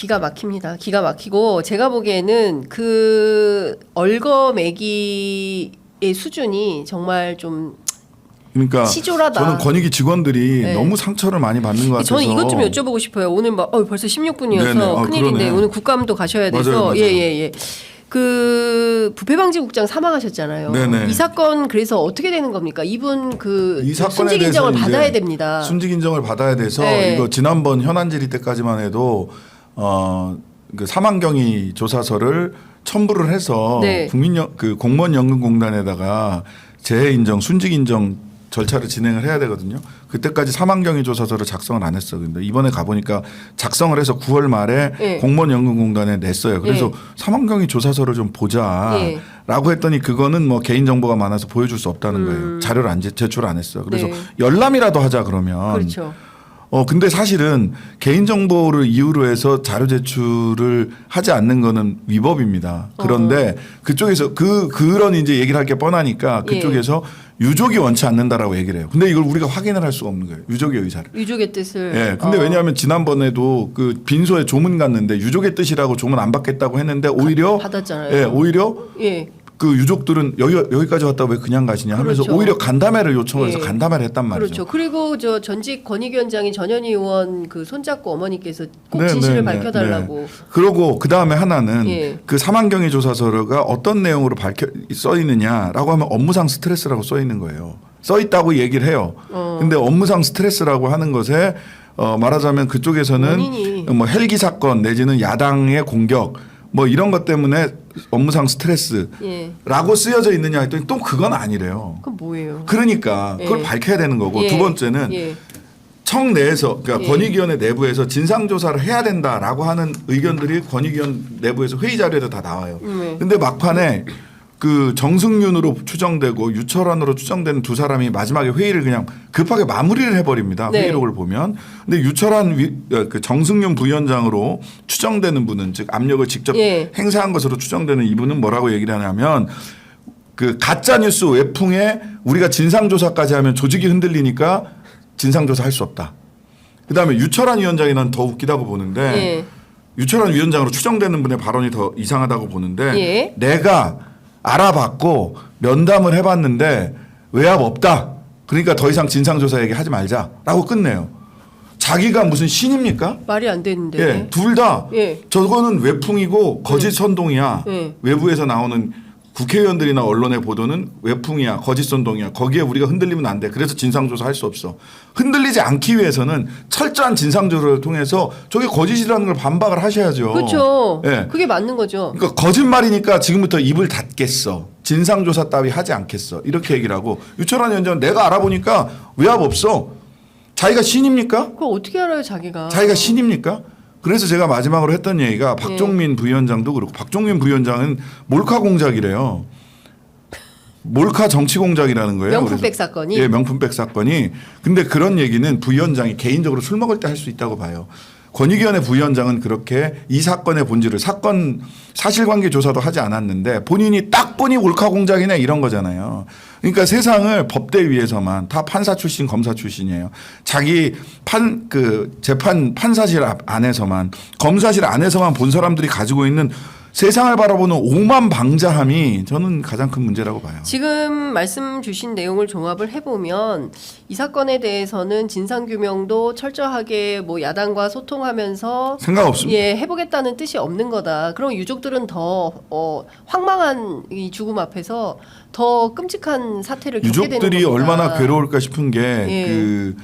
기가 막힙니다. 기가 막히고 제가 보기에는 그 얼거매기의 수준이 정말 좀 그러니까 치졸하다. 저는 권익위 직원들이 네. 너무 상처를 많이 받는 것 같아서 저는 이것 좀 여쭤보고 싶어요. 오늘 막 벌써 16분이어서 네네. 큰일인데 그러네. 오늘 국감도 가셔야 돼서 맞아요. 예예예. 그 부패방지국장 사망하셨잖아요. 네네. 이 사건 그래서 어떻게 되는 겁니까? 이분 그 이 사건에 순직 인정을 대해서 받아야 이제 됩니다. 순직 인정을 받아야 돼서 네. 이거 지난번 현안 질의 때까지만 해도 그 사망경위 조사서를 첨부를 해서 네. 그 공무원연금공단에다가 재해 인정, 순직 인정 절차를 진행을 해야 되거든요. 그때까지 사망경위 조사서를 작성을 안 했어. 근데 이번에 가보니까 작성을 해서 9월 말에 네. 공무원연금공단에 냈어요. 그래서 네. 사망경위 조사서를 좀 보자라고 네. 했더니 그거는 뭐 개인정보가 많아서 보여줄 수 없다는 거예요. 자료를 제출 안 했어. 그래서 네. 열람이라도 하자 그러면. 그렇죠. 근데 사실은 개인정보를 이유로 해서 자료 제출을 하지 않는 거는 위법입니다. 그런데 그쪽에서 그런 이제 얘기를 할 게 뻔하니까 그쪽에서 유족이 원치 않는다라고 얘기를 해요. 근데 이걸 우리가 확인을 할 수가 없는 거예요. 유족의 의사를. 유족의 뜻을. 예. 근데 왜냐하면 지난번에도 그 빈소에 조문 갔는데 유족의 뜻이라고 조문 안 받겠다고 했는데 오히려 받았잖아요. 예, 오히려 예. 그 유족들은 여기까지 왔다 왜 그냥 가시냐 하면서 그렇죠. 오히려 간담회를 요청을 해서 예. 간담회를 했단 말이죠. 그렇죠. 그리고 저 전직 권익위원장이 전현희 의원 그 손잡고 어머니께서 꼭 네, 진실을 네, 밝혀달라고. 네. 그러고 그 다음에 하나는 예. 그 사망경위 조사서가 어떤 내용으로 써 있느냐라고 하면 업무상 스트레스라고 써 있는 거예요. 써 있다고 얘기를 해요. 근데 업무상 스트레스라고 하는 것에 말하자면 그쪽에서는 원인이. 뭐 헬기 사건 내지는 야당의 공격 뭐 이런 것 때문에 업무상 스트레스라고 예. 쓰여져 있느냐 했더니 또 그건 아니래요. 그건 뭐예요? 그러니까 그걸 예. 밝혀야 되는 거고 예. 두 번째는 예. 청 내에서 그러니까 예. 권익위원회 내부에서 진상조사를 해야 된다라고 하는 의견들이 권익위원 내부에서 회의 자료에도 다 나와요. 근데 막판에 그 정승윤으로 추정되고 유철환으로 추정되는 두 사람이 마지막에 회의를 그냥 급하게 마무리를 해버립니다. 네. 회의록을 보면. 근데 유철환 그 정승윤 부위원장으로 추정되는 분은 즉 압력을 직접 예. 행사한 것으로 추정되는 이분은 뭐라고 얘기를 하냐면 그 가짜 뉴스 외풍에 우리가 진상조사까지 하면 조직이 흔들리니까 진상조사 할 수 없다. 그다음에 유철환 위원장이 난 더 웃기다고 보는데 예. 유철환 위원장으로 추정되는 분의 발언이 더 이상하다고 보는데 예. 내가 알아봤고 면담을 해봤는데 외압 없다. 그러니까 더 이상 진상조사 얘기 하지 말자라고 끝내요. 자기가 무슨 신입니까? 말이 안 되는데. 예, 둘 다 예. 저거는 외풍이고 거짓 선동이야. 예. 외부에서 나오는 국회의원들이나 언론의 보도는 외풍이야, 거짓 선동이야. 거기에 우리가 흔들리면 안 돼. 그래서 진상조사 할 수 없어. 흔들리지 않기 위해서는 철저한 진상조사를 통해서 저게 거짓이라는 걸 반박을 하셔야죠. 그렇죠. 예. 그게 맞는 거죠. 그러니까 거짓말이니까 지금부터 입을 닫겠어. 진상조사 따위 하지 않겠어. 이렇게 얘기를 하고 유철환 위원장은 내가 알아보니까 외압 없어. 자기가 신입니까? 그걸 어떻게 알아요, 자기가? 자기가 신입니까? 그래서 제가 마지막으로 했던 얘기가 박종민 부위원장도 그렇고 박종민 부위원장은 몰카 공작이래요. 몰카 정치 공작이라는 거예요. 명품백 그래서 사건이? 예, 명품백 사건이. 근데 그런 얘기는 부위원장이 개인적으로 술 먹을 때 할 수 있다고 봐요. 권익위원회 부위원장은 그렇게 이 사건의 본질을 사건 사실관계 조사도 하지 않았는데 본인이 딱 보니 몰카 공작이네 이런 거잖아요. 그러니까 세상을 법대 위에서만 다 판사 출신 검사 출신이에요. 자기 재판 판사실 안에서만 검사실 안에서만 본 사람들이 가지고 있는 세상을 바라보는 오만방자함이 저는 가장 큰 문제라고 봐요. 지금 말씀 주신 내용을 종합을 해보면 이 사건에 대해서는 진상규명도 철저하게 뭐 야당과 소통하면서 생각 없습니다. 예, 해보겠다는 뜻이 없는 거다. 그럼 유족들은 더 황망한 이 죽음 앞에서 더 끔찍한 사태를 겪게 되는 겁니다. 유족들이 얼마나 괴로울까 싶은 게 예.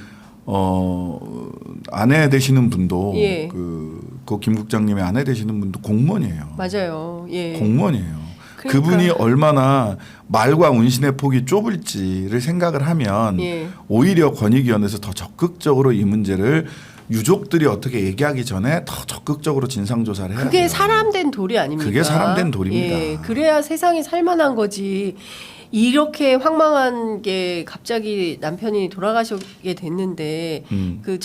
아내 되시는 분도 예. 그 김 국장님의 아내 되시는 분도 공무원이에요. 맞아요. 예. 공무원이에요. 그러니까. 그분이 얼마나 말과 운신의 폭이 좁을지를 생각을 하면 예. 오히려 권익위원회에서 더 적극적으로 이 문제를 유족들이 어떻게 얘기하기 전에 더 적극적으로 진상조사를 해야 그게 돼요. 사람된 도리 아닙니까? 그게 사람된 도리입니다. 예, 그래야 세상이 살만한 거지. 이렇게 황망한 게 갑자기 남편이 돌아가시게 됐는데 그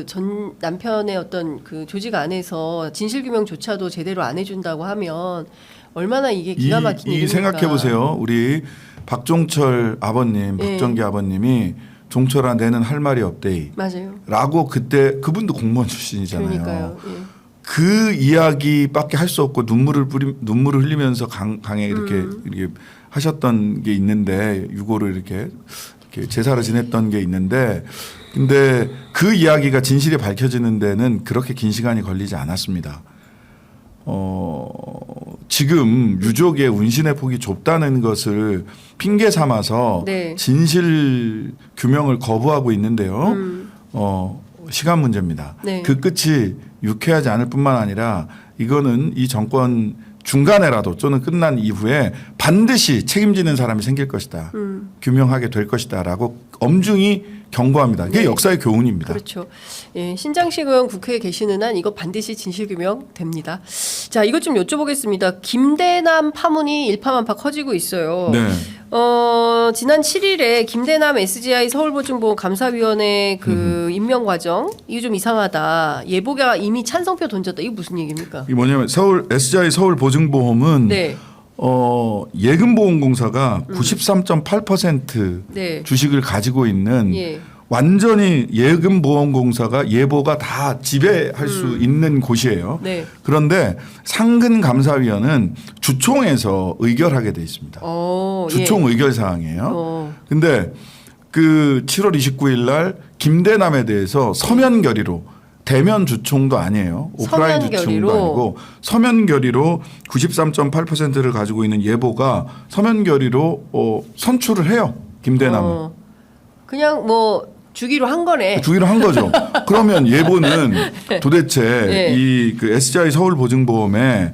전 남편의 어떤 그 조직 안에서 진실규명조차도 제대로 안 해준다고 하면 얼마나 이게 기가 막힌 일입니까? 생각해 보세요. 우리 박종철 아버님, 예. 박정기 아버님이 종철아 내는 할 말이 없대이 맞아요. 라고 그때 그분도 공무원 출신이잖아요. 그러니까요. 예. 그 이야기밖에 할 수 없고 눈물을 흘리면서 강에 이렇게 하셨던 게 있는데 유고를 이렇게 제사를 지냈던 게 있는데 근데 그 이야기가 진실이 밝혀지는 데는 그렇게 긴 시간이 걸리지 않았습니다. 지금 유족의 운신의 폭이 좁다는 것을 핑계 삼아서 네. 진실 규명을 거부하고 있는데요. 시간 문제입니다. 네. 그 끝이 유쾌하지 않을 뿐만 아니라 이거는 이 정권 중간에라도 또는 끝난 이후에 반드시 책임지는 사람이 생길 것이다. 규명하게 될 것이다라고 엄중히 경고합니다. 이게 네. 역사의 교훈입니다. 그렇죠. 예, 신장식 의원 국회에 계시는 한 이거 반드시 진실규명 됩니다. 자, 이것 좀 여쭤보겠습니다. 김대남 파문이 일파만파 커지고 있어요. 네. 지난 7일에 김대남 SGI 서울보증보험 감사위원회 그 임명 과정 이거 좀 이상하다. 예보가 이미 찬성표 던졌다. 이거 무슨 얘기입니까? 이게 뭐냐면 SGI 서울보증보험은 네. 예금보험공사가 93.8% 네. 주식을 가지고 있는 예. 완전히 예금보험공사가 예보가 다 지배할 수 있는 곳이에요. 네. 그런데 상근감사위원은 주총에서 의결하게 돼 있습니다. 주총 의결 사항이에요. 근데 그 7월 29일 날 김대남에 대해서 서면 결의로 대면 주총도 아니에요. 오프라인 서면 주총도 결의로. 아니고 서면 결의로 93.8%를 가지고 있는 예보가 서면 결의로 선출을 해요. 김대남을. 그냥 뭐 주기로 한 거네. 주기로 한 거죠. 그러면 예보는 도대체 네. 이 그 SGI 서울보증보험에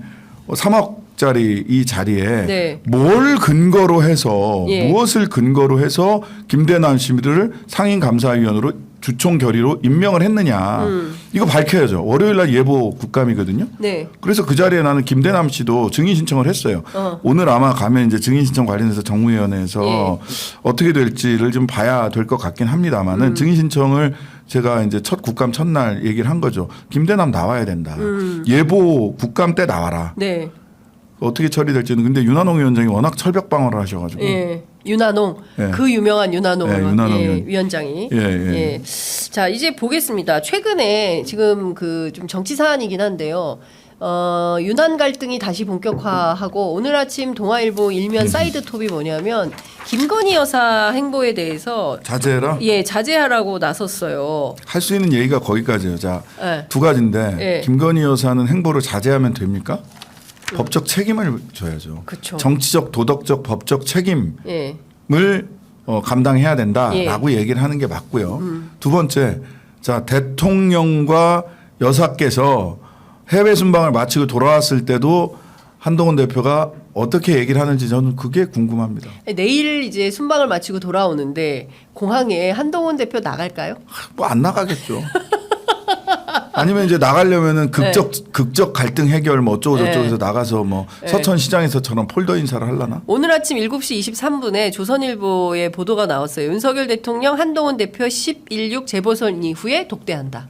3억짜리 이 자리에 네. 뭘 근거로 해서 예. 무엇을 근거로 해서 김대남 씨를 상임감사위원으로 주총 결의로 임명을 했느냐. 이거 밝혀야죠. 월요일 날 예보 국감이거든요. 네. 그래서 그 자리에 나는 김대남 씨도 증인 신청을 했어요. 오늘 아마 가면 이제 증인 신청 관련해서 정무위원회에서 예. 어떻게 될지를 좀 봐야 될 것 같긴 합니다만은 증인 신청을 제가 이제 첫 국감 첫날 얘기를 한 거죠. 김대남 나와야 된다. 예보 국감 때 나와라. 네. 어떻게 처리될지는 근데 윤한홍 위원장이 워낙 철벽 방어를 하셔가지고 예. 윤한홍 예. 그 유명한 윤한홍, 예, 윤한홍 예, 위원장이 예. 자 이제 보겠습니다. 최근에 지금 그 좀 정치 사안이긴 한데요. 윤한 갈등이 다시 본격화하고 오늘 아침 동아일보 일면 사이드 톱이 뭐냐면 김건희 여사 행보에 대해서 자제해라. 예 자제하라고 나섰어요. 할 수 있는 얘기가 거기까지예요. 자, 예. 두 가지인데 예. 김건희 여사는 행보를 자제하면 됩니까? 법적 책임을 져야죠. 그쵸. 정치적, 도덕적, 법적 책임을 예. 감당해야 된다라고 얘기를 하는 게 맞고요. 두 번째, 자 대통령과 여사께서 해외 순방을 마치고 돌아왔을 때도 한동훈 대표가 어떻게 얘기를 하는지 저는 그게 궁금합니다. 내일 이제 순방을 마치고 돌아오는데 공항에 한동훈 대표 나갈까요? 뭐 안 나가겠죠. 아니면 이제 나가려면은 극적 갈등 해결 뭐 어쩌고 저쩌고 해서 나가서 뭐 서천시장에서처럼 폴더 인사를 하려나? 오늘 아침 7시 23분에 조선일보에 보도가 나왔어요. 윤석열 대통령 한동훈 대표 10.16 재보선 이후에 독대한다.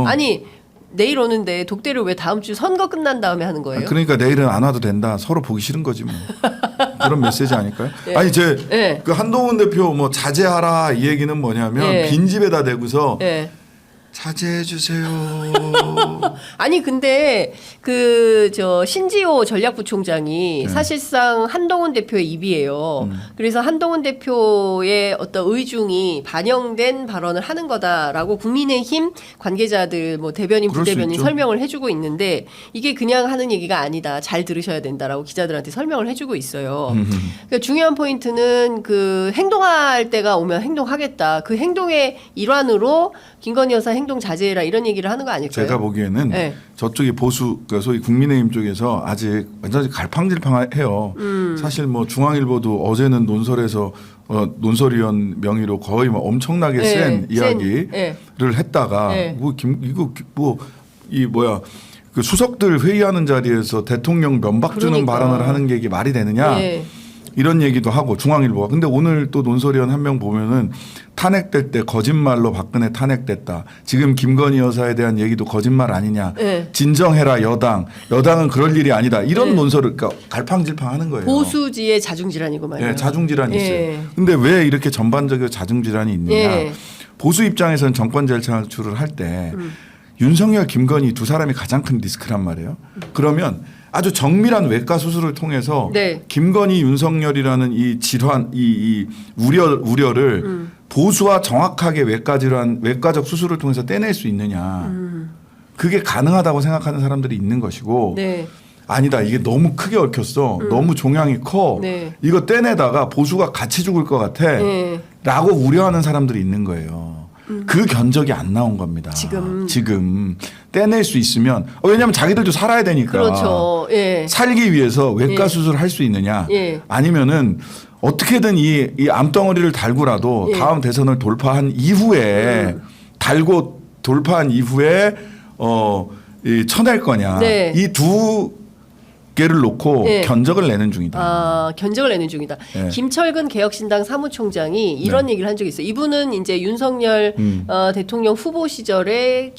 아니 내일 오는데 독대를 왜 다음 주 선거 끝난 다음에 하는 거예요? 그러니까 내일은 안 와도 된다. 서로 보기 싫은 거지 뭐. 그런 메시지 아닐까요? 예. 아니 예. 그 한동훈 대표 뭐 자제하라 이 얘기는 뭐냐면 예. 빈집에다 대고서 예. 자제해 주세요. 아니 근데 그 저 신지호 전략부총장이 사실상 한동훈 대표의 입이에요. 그래서 한동훈 대표의 어떤 의중이 반영된 발언을 하는 거다라고 국민의힘 관계자들 뭐 대변인 그럴 수 부대변인 있죠. 설명을 해주고 있는데 이게 그냥 하는 얘기가 아니다. 잘 들으셔야 된다라고 기자들한테 설명을 해주고 있어요. 그러니까 중요한 포인트는 그 행동할 때가 오면 행동하겠다. 그 행동의 일환으로 김건희 여사 행동 자제해라 이런 얘기를 하는 거 아닐까요? 제가 보기에는 네. 저쪽이 보수 그러니까 소위 국민의힘 쪽에서 아직 완전히 갈팡질팡해요. 사실 뭐 중앙일보도 어제는 논설에서 논설위원 명의로 거의 뭐 엄청나게 센 이야기를 했다가 그 수석들 회의하는 자리에서 대통령 면박 주는 그러니까. 발언을 하는 게 이게 말이 되느냐? 이런 얘기도 하고 중앙일보가 근데 오늘 또 논설위원 한 명 보면은 탄핵될 때 거짓말로 박근혜 탄핵됐다. 지금 김건희 여사에 대한 얘기도 거짓말 아니냐. 진정해라 여당은 그럴 일이 아니다. 이런 논설을 그러니까 갈팡질팡하는 거예요. 보수지의 자중질환이고 말이에요. 예, 자중질환이 있어요. 근데 왜 이렇게 전반적으로 자중질환이 있느냐. 보수 입장에서는 정권 절차출을 할 때 윤석열, 김건희 두 사람이 가장 큰 리스크란 말이에요. 그러면 아주 정밀한 외과 수술을 통해서 네. 김건희, 윤석열이라는 이 질환, 이 우려를 보수와 정확하게 외과적 수술을 통해서 떼낼 수 있느냐. 그게 가능하다고 생각하는 사람들이 있는 것이고 네. 아니다. 이게 너무 크게 얽혔어. 너무 종양이 커. 네. 이거 떼내다가 보수가 같이 죽을 것 같아. 네. 라고 우려하는 사람들이 있는 거예요. 그 견적이 안 나온 겁니다. 지금 떼낼 수 있으면 왜냐하면 자기들도 살아야 되니까. 그렇죠. 예. 살기 위해서 외과 예. 수술을 할 수 있느냐. 예. 아니면은 어떻게든 이 암덩어리를 달고라도 예. 다음 대선을 돌파한 이후에 달고 돌파한 이후에 이 쳐낼 거냐. 네. 이 두 개를 놓고 예. 견적을 내는 중이다. 아, 견적을 내는 중이다. 예. 김철근 개혁신당 사무총장이 이런 얘기를 한 적이 있어요. 이분은 이제 윤석열 대통령 후보 시절에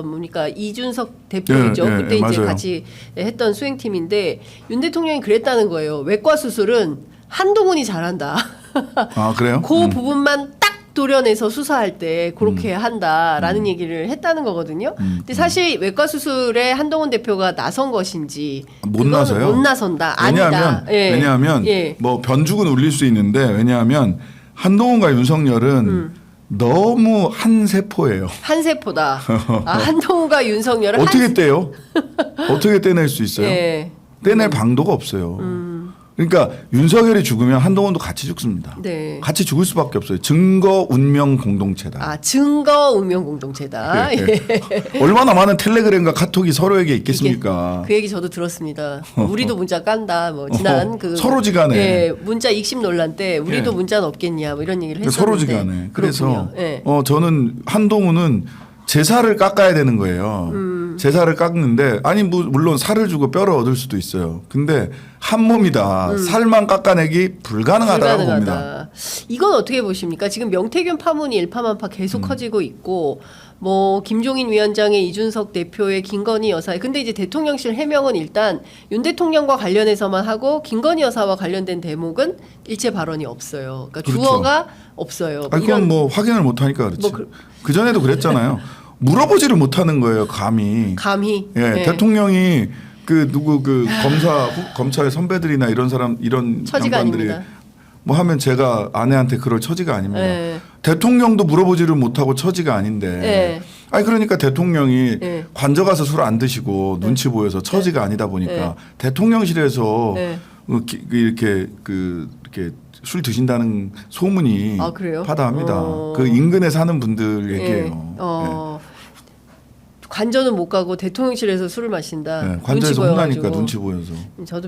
뭡니까 이준석 대표죠. 예, 예, 그때 예, 이제 맞아요. 같이 했던 수행팀인데 윤 대통령이 그랬다는 거예요. 외과 수술은 한동훈이 잘한다. 아 그래요? 그 부분만 딱 도려내서 수사할 때 그렇게 한다라는 얘기를 했다는 거거든요. 근데 사실 외과 수술에 한동훈 대표가 나선 것인지 못 그거는 나서요. 못 나선다. 왜냐하면 아니다. 예. 왜냐하면 예. 뭐 변죽은 울릴 수 있는데 왜냐하면 한동훈과 윤석열은 너무 한 세포예요. 한 세포다. 아, 한동훈과 윤석열은 어떻게 떼요? 어떻게 떼낼 수 있어요? 예. 떼낼 방도가 없어요. 그러니까 윤석열이 죽으면 한동훈도 같이 죽습니다. 네. 같이 죽을 수밖에 없어요. 증거 운명 공동체다. 아, 증거 운명 공동체다. 예, 예. 얼마나 많은 텔레그램과 카톡이 서로에게 있겠습니까? 그 얘기 저도 들었습니다. 우리도 문자 깐다. 뭐 지난 그 서로지간에. 예, 문자 익십 논란 때 우리도 예. 문자는 없겠냐 뭐 이런 얘기를 했었는데. 서로지간에. 그래서 그렇군요. 예. 저는 한동훈은 제사를 깎아야 되는 거예요. 제사를 깎는데 아니 물론 살을 주고 뼈를 얻을 수도 있어요. 근데 한 몸이다. 살만 깎아내기 불가능하다고 봅니다. 이건 어떻게 보십니까? 지금 명태균 파문이 일파만파 계속 커지고 있고 뭐 김종인 위원장의 이준석 대표의 김건희 여사의 근데 이제 대통령실 해명은 일단 윤 대통령과 관련해서만 하고 김건희 여사와 관련된 대목은 일체 발언이 없어요. 그러니까 그렇죠. 주어가 없어요. 아니, 그건 뭐 확인을 못 하니까 그렇지. 그 전에도 그랬잖아요. 물어보지를 못하는 거예요. 감히. 예, 네. 대통령이 그 누구 그 검찰의 선배들이나 이런 사람 이런 처지가 양반들이 아닙니다. 뭐 하면 제가 아내한테 그럴 처지가 아닙니다. 네. 대통령도 물어보지를 못하고 처지가 아닌데. 네. 아니 그러니까 대통령이 네. 관저 가서 술 안 드시고 눈치 보여서 처지가 아니다 보니까 네. 대통령실에서 네. 이렇게 술 드신다는 소문이 아, 그래요? 파다합니다. 그 인근에 사는 분들 얘기예요. 관저는 못 가고 대통령실에서 술을 마신다. 관저에서 눈치 혼나니까 보여가지고. 눈치 보여서. 저도